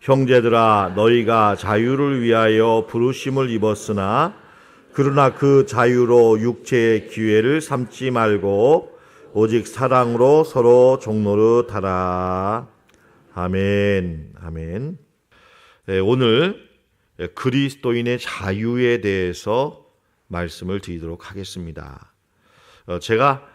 형제들아, 너희가 자유를 위하여 부르심을 입었으나 그러나 그 자유로 육체의 기회를 삼지 말고 오직 사랑으로 서로 종노릇하라. 아멘. 아멘. 네, 오늘 그리스도인의 자유에 대해서 말씀을 드리도록 하겠습니다. 제가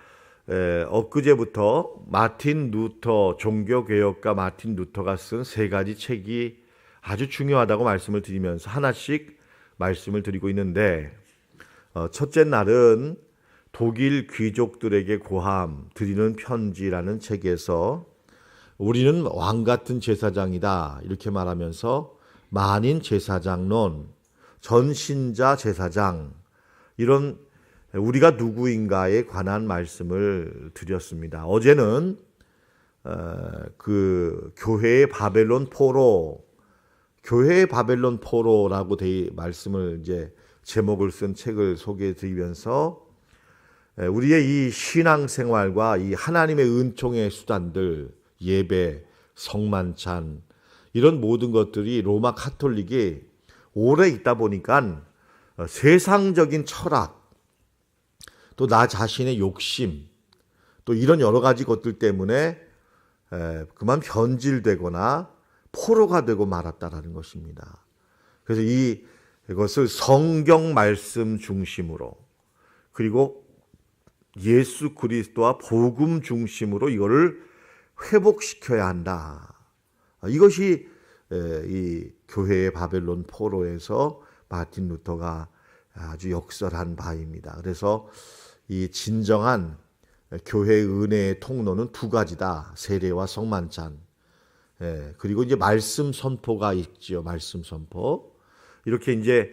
엊그제부터 마틴 루터, 종교개혁가 마틴 루터가 쓴 3가지 책이 아주 중요하다고 말씀을 드리면서 하나씩 말씀을 드리고 있는데, 첫째 날은 독일 귀족들에게 고함 드리는 편지라는 책에서 우리는 왕 같은 제사장이다 이렇게 말하면서 만인 제사장론, 전신자 제사장, 이런 우리가 누구인가에 관한 말씀을 드렸습니다. 어제는 그 교회의 바벨론 포로, 교회의 바벨론 포로라고 말씀을 이제 제목을 쓴 책을 소개해 드리면서 우리의 이 신앙생활과 이 하나님의 은총의 수단들, 예배, 성만찬, 이런 모든 것들이 로마 카톨릭이 오래 있다 보니까 세상적인 철학, 또 나 자신의 욕심, 또 이런 여러 가지 것들 때문에 그만 변질되거나 포로가 되고 말았다라는 것입니다. 그래서 이것을 성경 말씀 중심으로, 그리고 예수 그리스도와 복음 중심으로 이거를 회복시켜야 한다. 이것이 이 교회의 바벨론 포로에서 마틴 루터가 아주 역설한 바입니다. 그래서 이 진정한 교회의 은혜의 통로는 2가지다. 세례와 성만찬. 그리고 이제 말씀 선포가 있지요. 말씀 선포. 이렇게 이제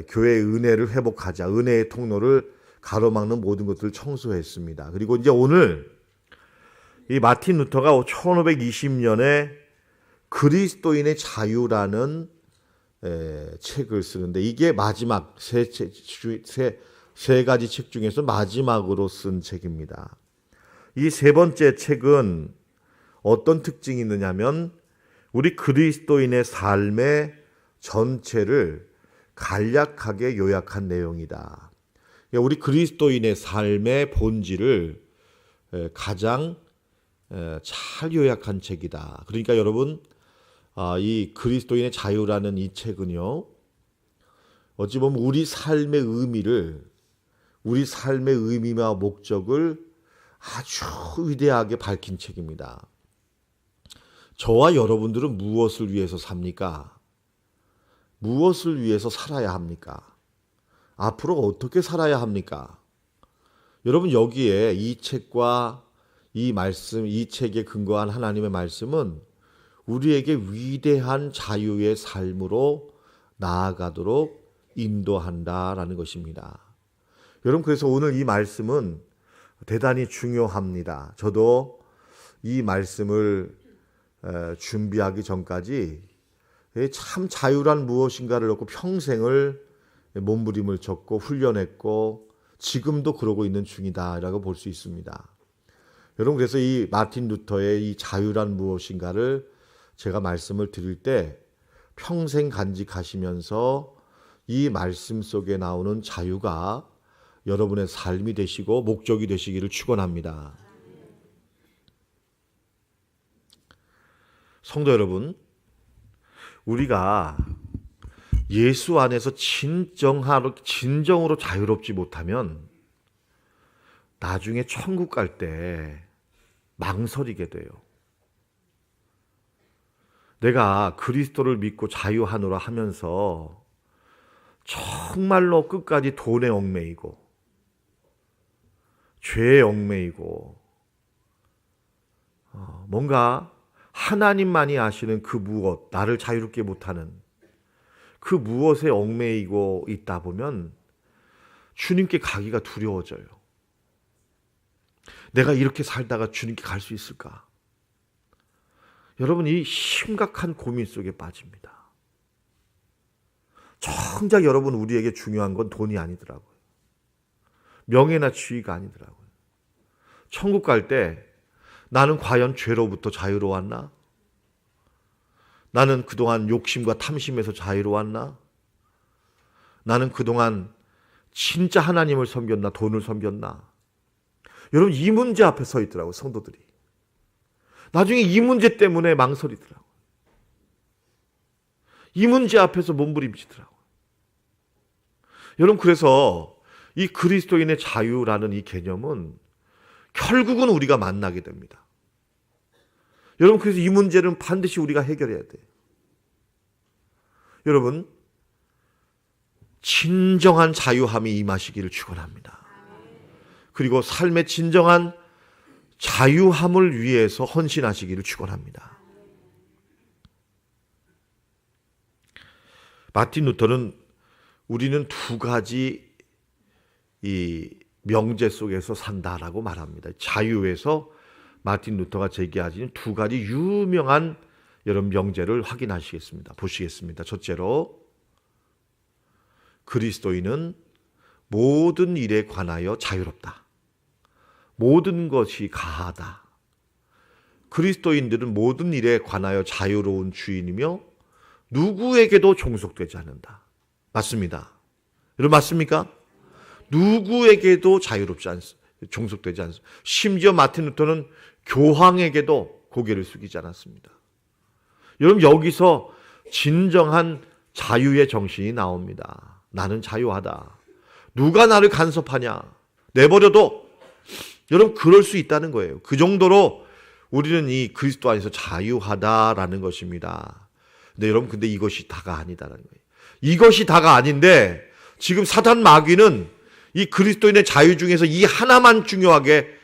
교회의 은혜를 회복하자. 은혜의 통로를 가로막는 모든 것들을 청소했습니다. 그리고 이제 오늘 이 마틴 루터가 1520년에 그리스도인의 자유라는 책을 쓰는데, 이게 마지막 세 가지 책 중에서 마지막으로 쓴 책입니다. 이 3번째 책은 어떤 특징이 있느냐면 우리 그리스도인의 삶의 전체를 간략하게 요약한 내용이다. 우리 그리스도인의 삶의 본질을 가장 잘 요약한 책이다. 그러니까 여러분, 이 그리스도인의 자유라는 이 책은요, 어찌 보면 우리 삶의 의미와 목적을 아주 위대하게 밝힌 책입니다. 저와 여러분들은 무엇을 위해서 삽니까? 무엇을 위해서 살아야 합니까? 앞으로 어떻게 살아야 합니까? 여러분, 여기에 이 책과 이 말씀, 이 책에 근거한 하나님의 말씀은 우리에게 위대한 자유의 삶으로 나아가도록 인도한다라는 것입니다. 여러분, 그래서 오늘 이 말씀은 대단히 중요합니다. 저도 이 말씀을 준비하기 전까지 참 자유란 무엇인가를 놓고 평생을 몸부림을 쳤고 훈련했고 지금도 그러고 있는 중이다라고 볼 수 있습니다. 여러분, 그래서 이 마틴 루터의 이 자유란 무엇인가를 제가 말씀을 드릴 때 평생 간직하시면서 이 말씀 속에 나오는 자유가 여러분의 삶이 되시고 목적이 되시기를 축원합니다. 성도 여러분, 우리가 예수 안에서 진정으로 자유롭지 못하면 나중에 천국 갈 때 망설이게 돼요. 내가 그리스도를 믿고 자유하노라 하면서 정말로 끝까지 돈에 얽매이고 죄에 얽매이고 뭔가 하나님만이 아시는 그 무엇, 나를 자유롭게 못하는 그 무엇에 얽매이고 있다 보면 주님께 가기가 두려워져요. 내가 이렇게 살다가 주님께 갈 수 있을까? 여러분, 이 심각한 고민 속에 빠집니다. 정작 여러분, 우리에게 중요한 건 돈이 아니더라고요. 명예나 지위가 아니더라고요. 천국 갈 때 나는 과연 죄로부터 자유로웠나? 나는 그동안 욕심과 탐심에서 자유로웠나? 나는 그동안 진짜 하나님을 섬겼나? 돈을 섬겼나? 여러분, 이 문제 앞에 서 있더라고요, 성도들이. 나중에 이 문제 때문에 망설이더라고요. 이 문제 앞에서 몸부림치더라고요. 여러분, 그래서 이 그리스도인의 자유라는 이 개념은 결국은 우리가 만나게 됩니다. 여러분, 그래서 이 문제는 반드시 우리가 해결해야 돼요. 여러분, 진정한 자유함이 임하시기를 축원합니다. 그리고 삶의 진정한 자유함을 위해서 헌신하시기를 축원합니다. 마틴 루터는 우리는 두 가지 이 명제 속에서 산다라고 말합니다. 자유에서 마틴 루터가 제기하신 두 가지 유명한 여러분 명제를 확인하시겠습니다. 보시겠습니다. 첫째로, 그리스도인은 모든 일에 관하여 자유롭다. 모든 것이 가하다. 그리스도인들은 모든 일에 관하여 자유로운 주인이며 누구에게도 종속되지 않는다. 맞습니다. 여러분, 맞습니까? 누구에게도 종속되지 않습니다. 심지어 마틴 루터는 교황에게도 고개를 숙이지 않았습니다. 여러분, 여기서 진정한 자유의 정신이 나옵니다. 나는 자유하다. 누가 나를 간섭하냐? 내버려도. 여러분, 그럴 수 있다는 거예요. 그 정도로 우리는 이 그리스도 안에서 자유하다라는 것입니다. 근데 여러분, 근데 이것이 다가 아니다라는 거예요. 이것이 다가 아닌데 지금 사단 마귀는 이 그리스도인의 자유 중에서 이 하나만 중요하게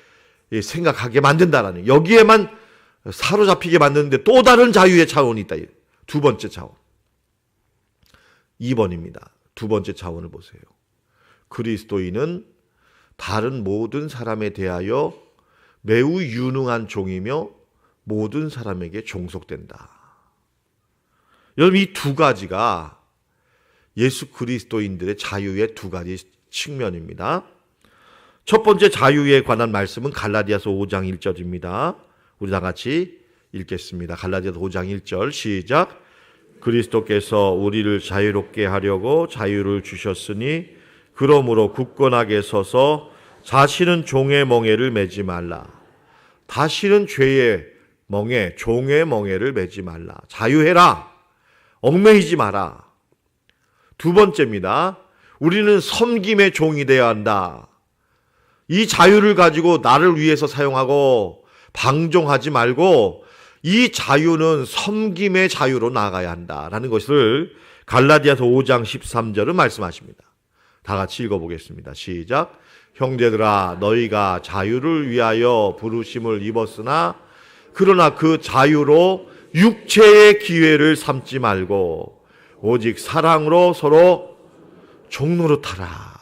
생각하게 만든다라는, 여기에만 사로잡히게 만드는데 또 다른 자유의 차원이 있다. 두 번째 차원. 2번입니다. 두 번째 차원을 보세요. 그리스도인은 다른 모든 사람에 대하여 매우 유능한 종이며 모든 사람에게 종속된다. 여러분, 이 두 가지가 예수 그리스도인들의 자유의 두 가지 측면입니다. 첫 번째 자유에 관한 말씀은 갈라디아서 5장 1절입니다. 우리 다 같이 읽겠습니다. 갈라디아서 5장 1절 시작. 그리스도께서 우리를 자유롭게 하려고 자유를 주셨으니 그러므로 굳건하게 서서 자신은 종의 멍에를 매지 말라. 다시는 죄의 멍에, 종의 멍에를 매지 말라. 자유해라. 얽매이지 마라. 두 번째입니다. 우리는 섬김의 종이 되어야 한다. 이 자유를 가지고 나를 위해서 사용하고 방종하지 말고 이 자유는 섬김의 자유로 나가야 한다라는 것을 갈라디아서 5장 13절은 말씀하십니다. 다 같이 읽어보겠습니다. 시작. 형제들아, 너희가 자유를 위하여 부르심을 입었으나 그러나 그 자유로 육체의 기회를 삼지 말고 오직 사랑으로 서로 종노릇하라.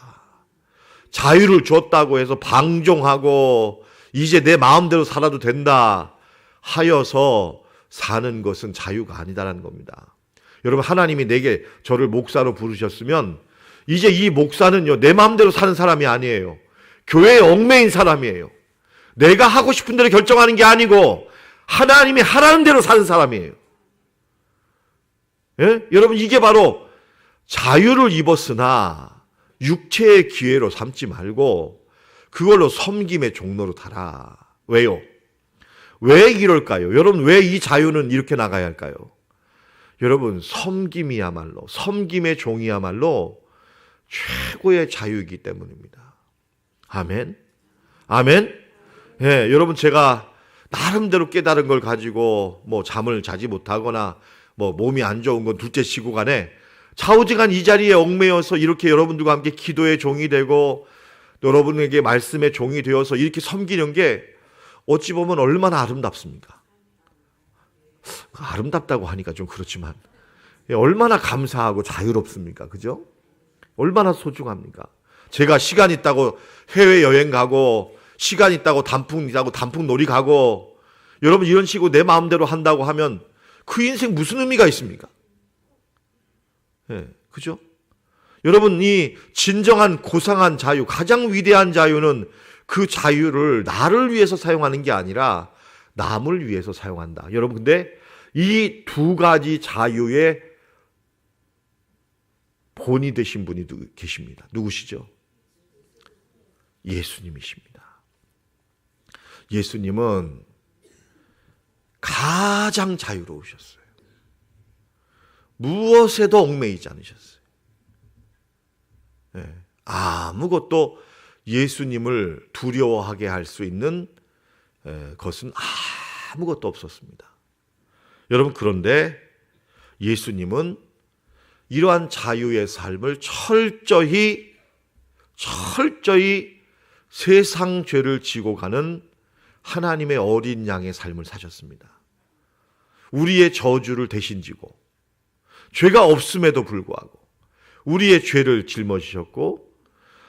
자유를 줬다고 해서 방종하고 이제 내 마음대로 살아도 된다 하여서 사는 것은 자유가 아니다라는 겁니다. 여러분, 하나님이 내게 저를 목사로 부르셨으면 이제 이 목사는요, 내 마음대로 사는 사람이 아니에요. 교회에 얽매인 사람이에요. 내가 하고 싶은 대로 결정하는 게 아니고 하나님이 하라는 대로 사는 사람이에요. 예? 여러분, 이게 바로 자유를 입었으나 육체의 기회로 삼지 말고 그걸로 섬김의 종로로 달아. 왜요? 왜 이럴까요? 여러분, 왜 이 자유는 이렇게 나가야 할까요? 여러분, 섬김이야말로, 섬김의 종이야말로 최고의 자유이기 때문입니다. 아멘. 아멘. 예, 여러분, 제가 나름대로 깨달은 걸 가지고 뭐 잠을 자지 못하거나 뭐 몸이 안 좋은 건 둘째 치고 간에 좌우지간 이 자리에 얽매여서 이렇게 여러분들과 함께 기도의 종이 되고 여러분에게 말씀의 종이 되어서 이렇게 섬기는 게 어찌 보면 얼마나 아름답습니까? 아름답다고 하니까 좀 그렇지만 얼마나 감사하고 자유롭습니까? 그죠? 얼마나 소중합니까? 제가 시간 있다고 해외여행 가고 시간 있다고 단풍 놀이 가고 여러분 이런 식으로 내 마음대로 한다고 하면 그 인생 무슨 의미가 있습니까? 예, 그죠? 여러분, 이 진정한 고상한 자유, 가장 위대한 자유는 그 자유를 나를 위해서 사용하는 게 아니라 남을 위해서 사용한다. 여러분, 근데 이 두 가지 자유의 본이 되신 분이 계십니다. 누구시죠? 예수님이십니다. 예수님은 가장 자유로우셨어요. 무엇에도 얽매이지 않으셨어요. 네. 아무것도 예수님을 두려워하게 할 수 있는 것은 아무것도 없었습니다. 여러분, 그런데 예수님은 이러한 자유의 삶을 철저히 세상 죄를 지고 가는 하나님의 어린 양의 삶을 사셨습니다. 우리의 저주를 대신 지고 죄가 없음에도 불구하고 우리의 죄를 짊어지셨고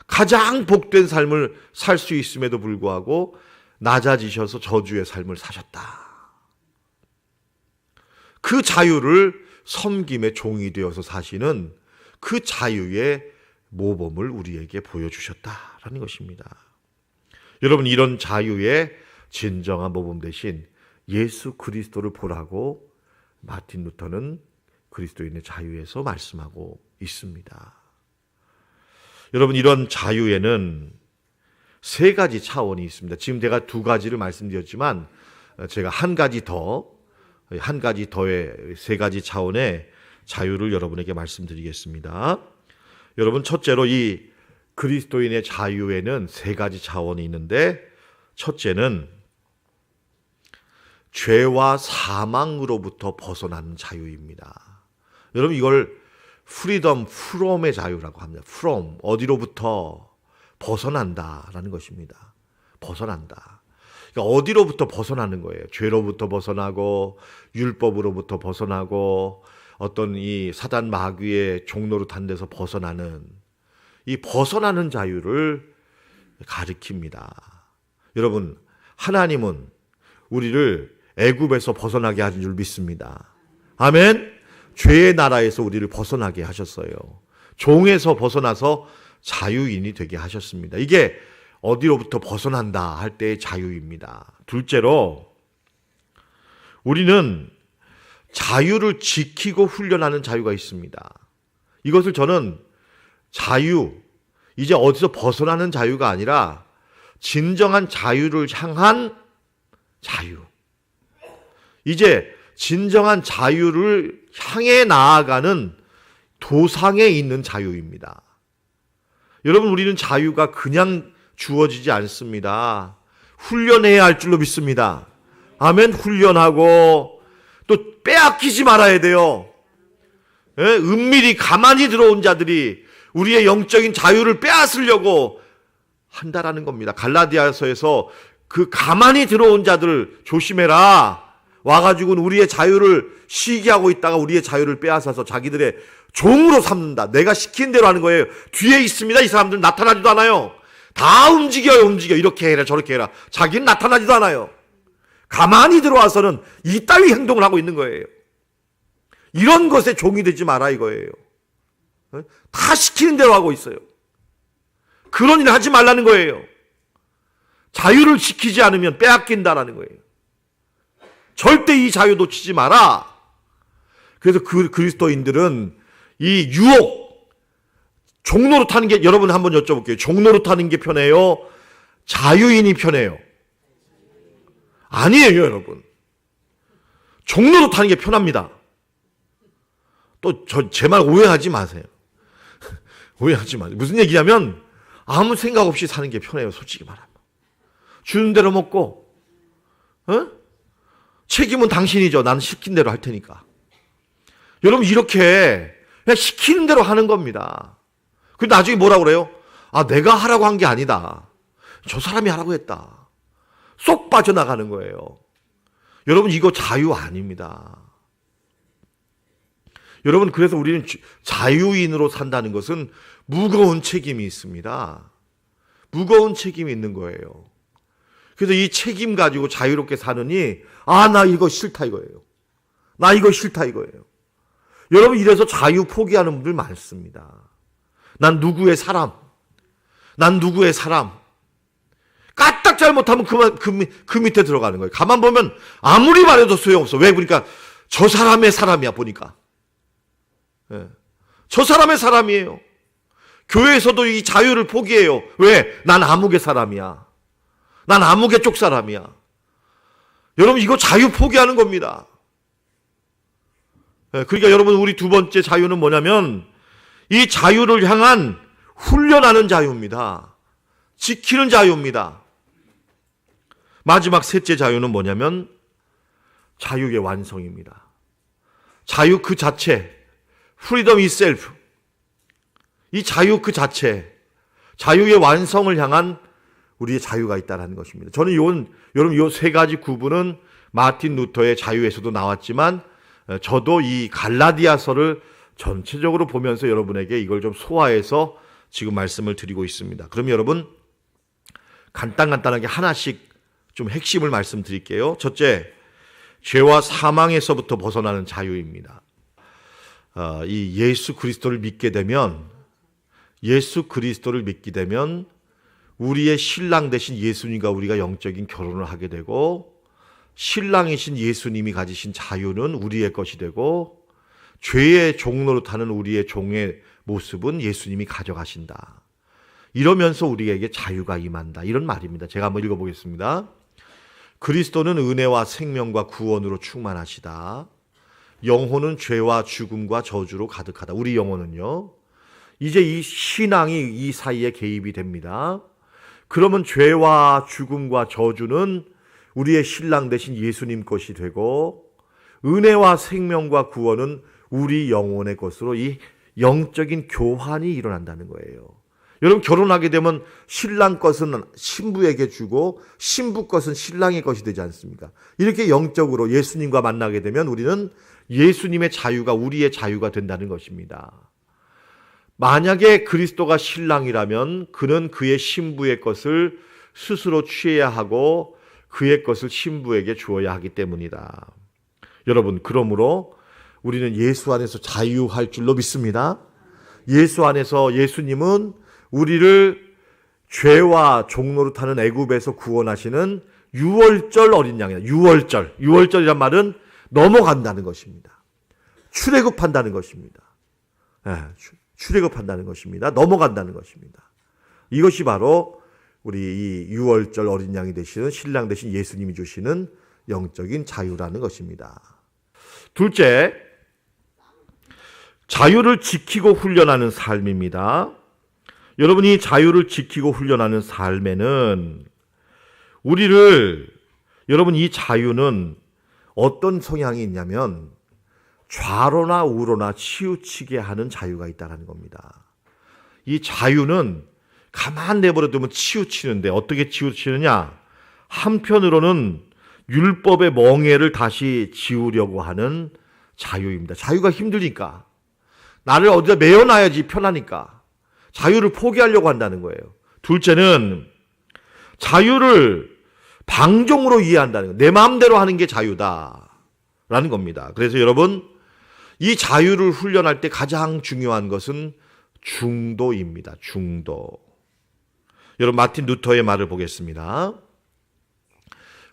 가장 복된 삶을 살 수 있음에도 불구하고 낮아지셔서 저주의 삶을 사셨다. 그 자유를 섬김의 종이 되어서 사시는 그 자유의 모범을 우리에게 보여주셨다라는 것입니다. 여러분, 이런 자유의 진정한 모범 대신 예수 그리스도를 보라고 마틴 루터는 그리스도인의 자유에서 말씀하고 있습니다. 여러분, 이런 자유에는 세 가지 차원이 있습니다. 지금 제가 두 가지를 말씀드렸지만 제가 한 가지 더의 세 가지 차원의 자유를 여러분에게 말씀드리겠습니다. 여러분, 첫째로 이 그리스도인의 자유에는 세 가지 차원이 있는데, 첫째는 죄와 사망으로부터 벗어나는 자유입니다. 여러분, 이걸 프리덤 프롬의 자유라고 합니다. 프롬, 어디로부터 벗어난다라는 것입니다. 벗어난다. 그러니까 어디로부터 벗어나는 거예요. 죄로부터 벗어나고 율법으로부터 벗어나고 어떤 이 사단 마귀의 종로로 탄 데서 벗어나는 이 벗어나는 자유를 가리킵니다. 여러분, 하나님은 우리를 애굽에서 벗어나게 하신 줄 믿습니다. 아멘. 죄의 나라에서 우리를 벗어나게 하셨어요. 종에서 벗어나서 자유인이 되게 하셨습니다. 이게 어디로부터 벗어난다 할 때의 자유입니다. 둘째로, 우리는 자유를 지키고 훈련하는 자유가 있습니다. 이것을 저는 이제 어디서 벗어나는 자유가 아니라 진정한 자유를 향한 자유. 이제 진정한 자유를 향해 나아가는 도상에 있는 자유입니다. 여러분, 우리는 자유가 그냥 주어지지 않습니다. 훈련해야 할 줄로 믿습니다. 아멘. 훈련하고 또 빼앗기지 말아야 돼요. 은밀히 가만히 들어온 자들이 우리의 영적인 자유를 빼앗으려고 한다라는 겁니다. 갈라디아서에서 그 가만히 들어온 자들을 조심해라. 와가지고는 우리의 자유를 시기하고 있다가 우리의 자유를 빼앗아서 자기들의 종으로 삼는다. 내가 시킨 대로 하는 거예요. 뒤에 있습니다. 이 사람들 나타나지도 않아요. 다 움직여. 이렇게 해라 저렇게 해라. 자기는 나타나지도 않아요. 가만히 들어와서는 이따위 행동을 하고 있는 거예요. 이런 것에 종이 되지 마라 이거예요. 다 시키는 대로 하고 있어요. 그런 일 하지 말라는 거예요. 자유를 지키지 않으면 빼앗긴다라는 거예요. 절대 이 자유 놓치지 마라. 그래서 그리스도인들은 이 유혹, 종로로 타는 게, 여러분 한번 여쭤볼게요. 종로로 타는 게 편해요? 자유인이 편해요? 아니에요, 여러분. 종로로 타는 게 편합니다. 또 제 말 오해하지 마세요. 오해하지 마세요. 무슨 얘기냐면 아무 생각 없이 사는 게 편해요, 솔직히 말하면. 주는 대로 먹고, 책임은 당신이죠. 나는 시킨 대로 할 테니까. 여러분, 이렇게 그냥 시키는 대로 하는 겁니다. 근데 나중에 뭐라고 그래요? 내가 하라고 한 게 아니다. 저 사람이 하라고 했다. 쏙 빠져나가는 거예요. 여러분, 이거 자유 아닙니다. 여러분, 그래서 우리는 자유인으로 산다는 것은 무거운 책임이 있습니다. 무거운 책임이 있는 거예요. 그래서 이 책임 가지고 자유롭게 사느니 나 이거 싫다 이거예요. 나 이거 싫다 이거예요. 여러분, 이래서 자유 포기하는 분들 많습니다. 난 누구의 사람. 까딱 잘못하면 그 밑에 들어가는 거예요. 가만 보면 아무리 말해도 소용없어. 왜? 그러니까 저 사람의 사람이야 보니까. 예. 저 사람의 사람이에요. 교회에서도 이 자유를 포기해요. 왜? 난 아무개 사람이야. 난 아무개 쪽 사람이야. 여러분 이거 자유 포기하는 겁니다. 예. 그러니까 여러분 우리 두 번째 자유는 뭐냐면 이 자유를 향한 훈련하는 자유입니다. 지키는 자유입니다. 마지막 셋째 자유는 뭐냐면 자유의 완성입니다. 자유 그 자체, freedom itself. 이 자유 그 자체, 자유의 완성을 향한 우리의 자유가 있다는 것입니다. 저는 여러분 요 세 가지 구분은 마틴 루터의 자유에서도 나왔지만 저도 이 갈라디아서를 전체적으로 보면서 여러분에게 이걸 좀 소화해서 지금 말씀을 드리고 있습니다. 그럼 여러분 간단하게 하나씩 좀 핵심을 말씀드릴게요. 첫째, 죄와 사망에서부터 벗어나는 자유입니다. 이 예수 그리스도를 믿게 되면 우리의 신랑 되신 예수님과 우리가 영적인 결혼을 하게 되고 신랑이신 예수님이 가지신 자유는 우리의 것이 되고 죄의 종로로 타는 우리의 종의 모습은 예수님이 가져가신다. 이러면서 우리에게 자유가 임한다. 이런 말입니다. 제가 한번 읽어보겠습니다. 그리스도는 은혜와 생명과 구원으로 충만하시다. 영혼은 죄와 죽음과 저주로 가득하다. 우리 영혼은요. 이제 이 신앙이 이 사이에 개입이 됩니다. 그러면 죄와 죽음과 저주는 우리의 신랑 되신 예수님 것이 되고 은혜와 생명과 구원은 우리 영혼의 것으로 이 영적인 교환이 일어난다는 거예요. 여러분 결혼하게 되면 신랑 것은 신부에게 주고 신부 것은 신랑의 것이 되지 않습니까? 이렇게 영적으로 예수님과 만나게 되면 우리는 예수님의 자유가 우리의 자유가 된다는 것입니다. 만약에 그리스도가 신랑이라면 그는 그의 신부의 것을 스스로 취해야 하고 그의 것을 신부에게 주어야 하기 때문이다. 여러분 그러므로 우리는 예수 안에서 자유할 줄로 믿습니다. 예수 안에서 예수님은 우리를 죄와 종로로 타는 애굽에서 구원하시는 유월절 어린 양이다. 유월절이란 말은 넘어간다는 것입니다. 출애굽한다는 것입니다. 출애굽한다는 것입니다. 넘어간다는 것입니다. 이것이 바로 우리 이 유월절 어린 양이 되시는 신랑 되신 예수님이 주시는 영적인 자유라는 것입니다. 둘째, 자유를 지키고 훈련하는 삶입니다. 여러분이 자유를 지키고 훈련하는 삶에는 여러분 이 자유는 어떤 성향이 있냐면 좌로나 우로나 치우치게 하는 자유가 있다는 겁니다. 이 자유는 가만 내버려두면 치우치는데 어떻게 치우치느냐? 한편으로는 율법의 멍에를 다시 지우려고 하는 자유입니다. 자유가 힘드니까. 나를 어디다 메어놔야지 편하니까. 자유를 포기하려고 한다는 거예요. 둘째는 자유를 방종으로 이해한다는 거예요. 내 마음대로 하는 게 자유다라는 겁니다. 그래서 여러분 이 자유를 훈련할 때 가장 중요한 것은 중도입니다. 중도. 여러분 마틴 루터의 말을 보겠습니다.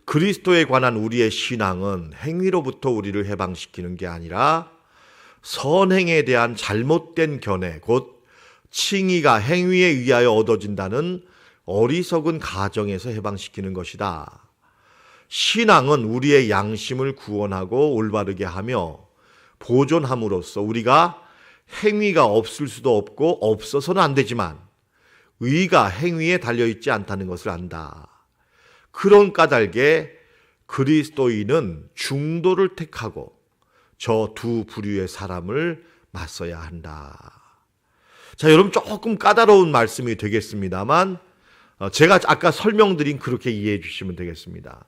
그리스도에 관한 우리의 신앙은 행위로부터 우리를 해방시키는 게 아니라 선행에 대한 잘못된 견해, 곧 칭의가 행위에 의하여 얻어진다는 어리석은 가정에서 해방시키는 것이다. 신앙은 우리의 양심을 구원하고 올바르게 하며 보존함으로써 우리가 행위가 없을 수도 없고 없어서는 안 되지만 의가 행위에 달려있지 않다는 것을 안다. 그런 까닭에 그리스도인은 중도를 택하고 저 두 부류의 사람을 맞서야 한다. 자, 여러분 조금 까다로운 말씀이 되겠습니다만 제가 아까 설명드린 그렇게 이해해 주시면 되겠습니다.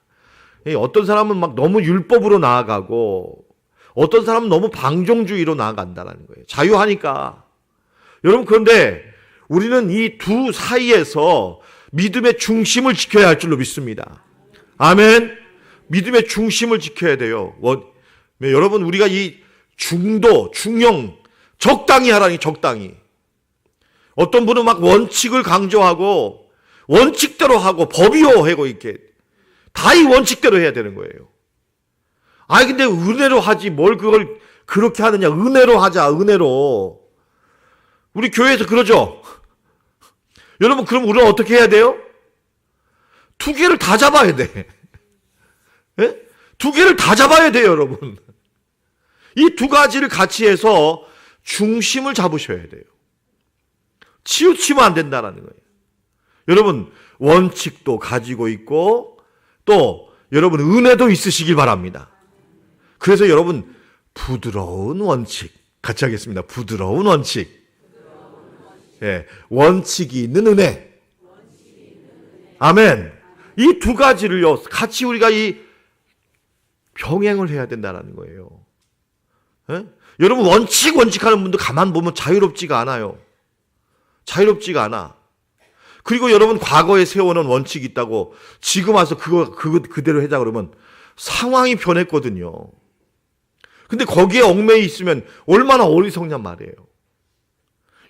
어떤 사람은 막 너무 율법으로 나아가고 어떤 사람은 너무 방종주의로 나아간다는 거예요. 자유하니까. 여러분 그런데 우리는 이 두 사이에서 믿음의 중심을 지켜야 할 줄로 믿습니다. 아멘. 믿음의 중심을 지켜야 돼요. 여러분 우리가 이 중도, 중용 적당히 하라니 적당히. 어떤 분은 막 원칙을 강조하고 원칙대로 하고 법이요 하고 이렇게 다 이 원칙대로 해야 되는 거예요. 아니 근데 은혜로 하지 뭘 그걸 그렇게 하느냐. 은혜로 하자. 은혜로. 우리 교회에서 그러죠. 여러분 그럼 우리는 어떻게 해야 돼요? 두 개를 다 잡아야 돼. 예? 두 개를 다 잡아야 돼요, 여러분. 이 두 가지를 같이 해서 중심을 잡으셔야 돼요. 치우치면 안 된다는 거예요. 여러분 원칙도 가지고 있고 또 여러분 은혜도 있으시길 바랍니다. 그래서 여러분 부드러운 원칙 같이 하겠습니다. 부드러운 원칙. 예, 원칙이 있는 은혜. 아멘. 이 두 가지를요 같이 우리가 이 병행을 해야 된다는 거예요. 예? 여러분 원칙하는 분들 가만 보면 자유롭지가 않아요. 자유롭지가 않아. 그리고 여러분 과거에 세워놓은 원칙이 있다고 지금 와서 그거 그대로 하자 그러면 상황이 변했거든요. 근데 거기에 얽매여 있으면 얼마나 어리석냔 말이에요.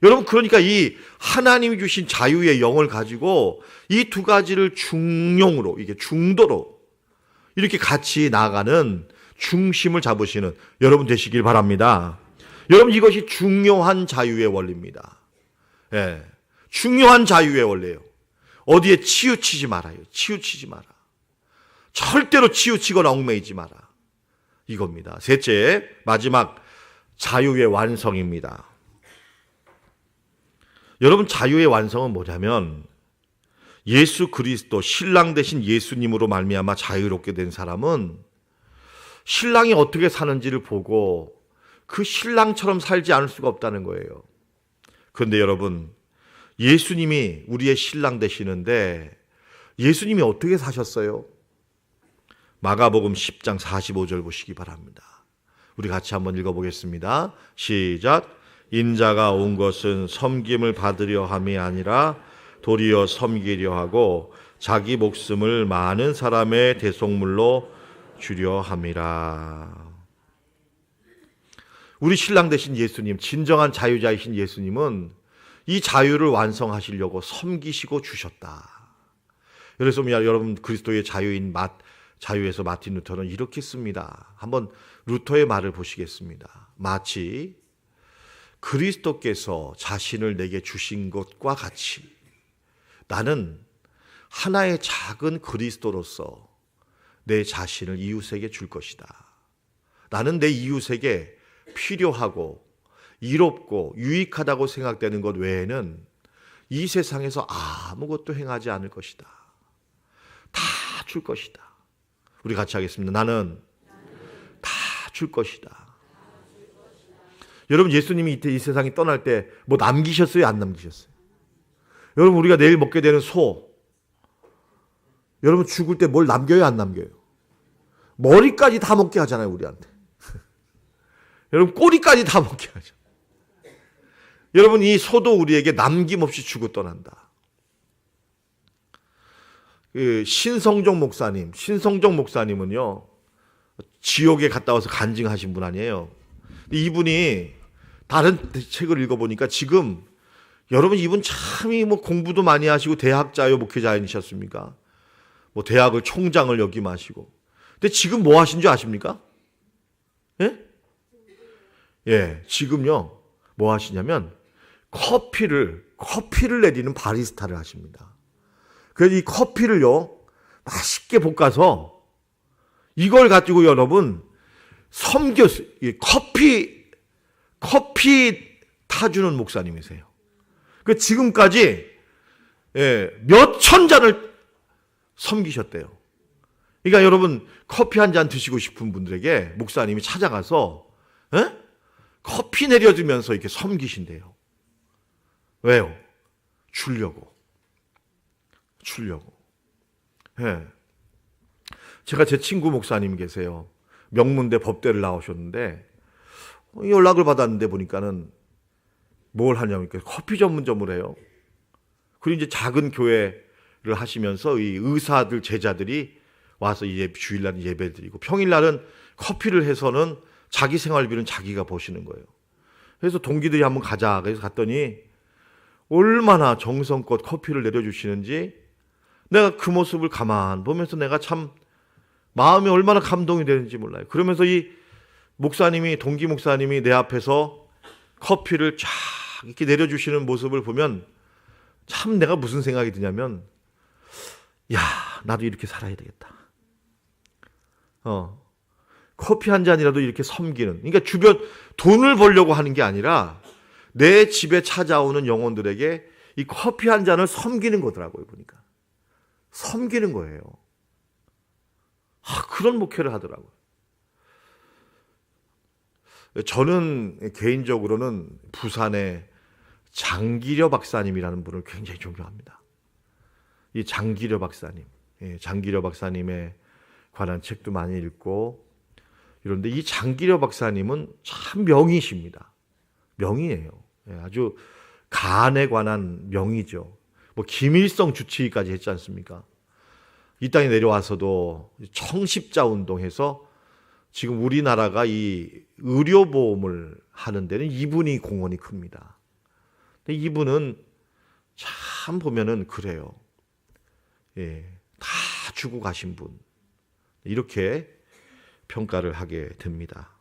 여러분 그러니까 이 하나님이 주신 자유의 영을 가지고 이 두 가지를 중용으로 이게 중도로 이렇게 같이 나가는 중심을 잡으시는 여러분 되시길 바랍니다. 여러분 이것이 중요한 자유의 원리입니다. 예, 중요한 자유의 원리예요. 어디에 치우치지 말아요. 치우치지 마라. 절대로 치우치거나 얽매이지 마라. 이겁니다. 셋째, 마지막 자유의 완성입니다. 여러분 자유의 완성은 뭐냐면 예수 그리스도 신랑 되신 예수님으로 말미암아 자유롭게 된 사람은 신랑이 어떻게 사는지를 보고 그 신랑처럼 살지 않을 수가 없다는 거예요. 그런데 여러분 예수님이 우리의 신랑 되시는데 예수님이 어떻게 사셨어요? 마가복음 10장 45절 보시기 바랍니다. 우리 같이 한번 읽어보겠습니다. 시작. 인자가 온 것은 섬김을 받으려 함이 아니라 도리어 섬기려 하고 자기 목숨을 많은 사람의 대속물로 주려 함이라. 우리 신랑 되신 예수님, 진정한 자유자이신 예수님은 이 자유를 완성하시려고 섬기시고 주셨다. 그래서 여러분 그리스도의 자유에서 마틴 루터는 이렇게 씁니다. 한번 루터의 말을 보시겠습니다. 마치 그리스도께서 자신을 내게 주신 것과 같이 나는 하나의 작은 그리스도로서 내 자신을 이웃에게 줄 것이다. 나는 내 이웃에게 필요하고 이롭고 유익하다고 생각되는 것 외에는 이 세상에서 아무것도 행하지 않을 것이다. 다 줄 것이다. 우리 같이 하겠습니다. 나는 다 줄 것이다. 여러분 예수님이 이 세상에 떠날 때 뭐 남기셨어요? 안 남기셨어요? 여러분 우리가 내일 먹게 되는 소 여러분 죽을 때 뭘 남겨요? 안 남겨요? 머리까지 다 먹게 하잖아요 우리한테. 여러분 꼬리까지 다 먹게 하죠. 여러분 이 소도 우리에게 남김없이 주고 떠난다. 신성종 목사님은요 지옥에 갔다 와서 간증하신 분 아니에요. 이분이 다른 책을 읽어보니까 지금 여러분 이분 참이 뭐 공부도 많이 하시고 대학자요 목회자이셨습니까? 뭐 대학을 총장을 역임하시고. 근데 지금 뭐 하신 줄 아십니까? 예? 예, 지금요 뭐 하시냐면 커피를 내리는 바리스타를 하십니다. 그래서 이 커피를요 맛있게 볶아서 이걸 가지고 여러분 커피 타주는 목사님이세요. 그 지금까지 몇 천 잔을 섬기셨대요. 그러니까 여러분 커피 한 잔 드시고 싶은 분들에게 목사님이 찾아가서 커피 내려주면서 이렇게 섬기신대요. 왜요? 주려고. 예. 제가 제 친구 목사님 계세요. 명문대 법대를 나오셨는데 연락을 받았는데 보니까는 뭘 하냐면 커피 전문점을 해요. 그리고 이제 작은 교회를 하시면서 이 의사들 제자들이 와서 이제 주일날 예배 드리고 평일날은 커피를 해서는 자기 생활비는 자기가 버시는 거예요. 그래서 동기들이 한번 가자. 그래서 갔더니 얼마나 정성껏 커피를 내려주시는지 내가 그 모습을 가만 보면서 내가 참 마음이 얼마나 감동이 되는지 몰라요. 그러면서 이 목사님이, 동기 목사님이 내 앞에서 커피를 쫙 이렇게 내려주시는 모습을 보면 참 내가 무슨 생각이 드냐면, 야, 나도 이렇게 살아야 되겠다. 커피 한 잔이라도 이렇게 섬기는. 그러니까 주변 돈을 벌려고 하는 게 아니라 내 집에 찾아오는 영혼들에게 이 커피 한 잔을 섬기는 거더라고요, 보니까. 섬기는 거예요. 그런 목회를 하더라고요. 저는 개인적으로는 부산의 장기려 박사님이라는 분을 굉장히 존경합니다. 이 장기려 박사님, 장기려 박사님에 관한 책도 많이 읽고 이런데, 이 장기려 박사님은 참 명의십니다. 명의예요. 아주 간에 관한 명의죠. 뭐 김일성 주치의까지 했지 않습니까? 이 땅에 내려와서도 청십자 운동해서 지금 우리나라가 이 의료보험을 하는 데는 이분이 공헌이 큽니다. 근데 이분은 참 보면은 그래요. 다 주고 가신 분. 이렇게 평가를 하게 됩니다.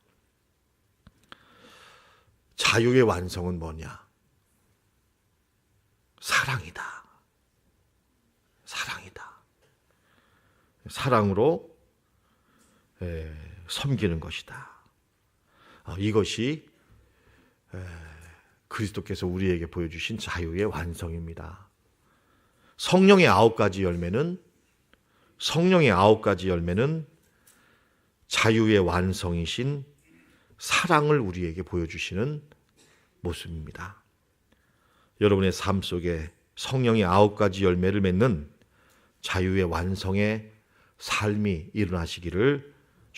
자유의 완성은 뭐냐? 사랑이다. 사랑이다. 사랑으로 섬기는 것이다. 이것이 그리스도께서 우리에게 보여주신 자유의 완성입니다. 성령의 9가지 열매는 자유의 완성이신 사랑을 우리에게 보여주시는 모습입니다. 여러분의 삶 속에 성령의 9가지 열매를 맺는 자유의 완성의 삶이 일어나시기를